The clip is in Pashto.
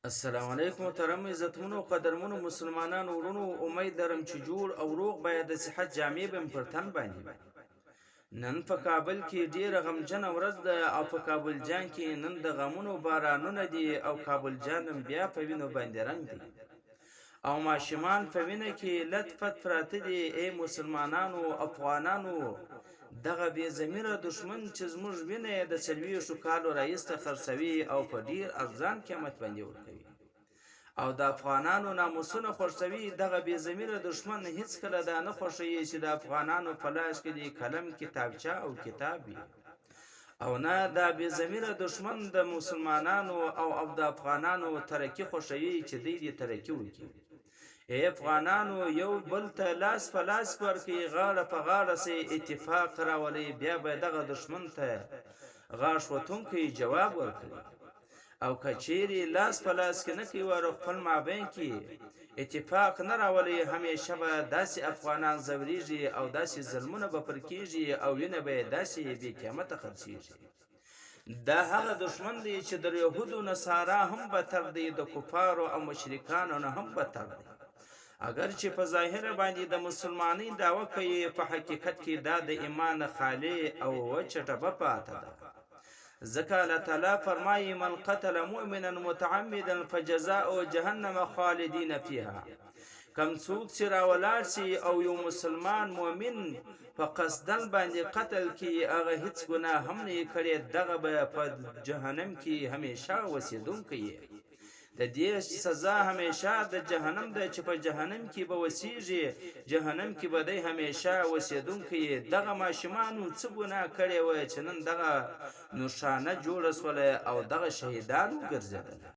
السلام علیکم محترم عزتمنو قدرمنو مسلمانانو ورونو امید لرم چې جوړ او روغ باید د صحت جامې به مې پر تن باندې وي. نن په کابل کې ډیره غمجنه ورځ ده او په کابل جان کې نن د غمونو بارانونه دي او کابل جان هم بیا په وینو باندې رنګ دی او ماشومان په وینه کې لت پت پراته دي. ای مسلمانانو افغانانو، دغه بې ضمیره دښمن چې زموږ وینه یې د څلوېښتو کالو راهیسته خرڅوي او په ډیر ارزان قیمت باندې ورکوي او د افغانانو ناموسونه خوښوي. دغه بې ضمیره دښمن هیڅکله دا نه خوښوي چې د افغانانو په لاس کې د قلم کتابچه او کتاب وي، او نه دا بې ضمیره دښمن د مسلمانانو او د افغانانو ترقي خوښوي چې دوی دې ترقي وکړي. ای افغانانو، یو بل ته لاس په لاس ورکړئ، غاړه په غاړه سئ، اتفاق راولئ، بیا به دغه دښمن ته غاښ وتونکی جواب ورکړي. او که چیرې لاس په لاس کې نه کوي ور خپل مابین کې اتفاق نه راولي، همیشه به داسې افغانان ځورېږي او داسې ظلمونه به پر کېږي او وینه به یې داسې بې قیمته خرڅېږي. دا هغه دښمن دی چې د یهودو نصارا هم بدتر دی، د کفارو او مشرکانو نه هم بدتر دی. اگر چې په ظاهر باندې د مسلمانۍ دعوه کوي، په حقیقت کې دا د ایمان خالی او وچه ټبه پاته ده. ځکه الله تعالی فرمایي: من قتل مؤمنا متعمدا فجزاؤه جهنم خالدین فیها. کم څوک چې راولاړ سي او یو مسلمان مؤمن په قصدن باندې قتل کی، هغه هیڅ ګناه هم نه کړي، دغه به په جهنم کې همیشه اوسیدونکی. د دې سزا همیشه د جهنم ده چې په جهنم کې به اوسیږي، جهنم کې به دی همیشه اوسیدونکی. دغه ماشومانو څه ګناه کړې وه چې نن دغه نښانه جوړه سوله او دغه شهیدان وګرځېدل.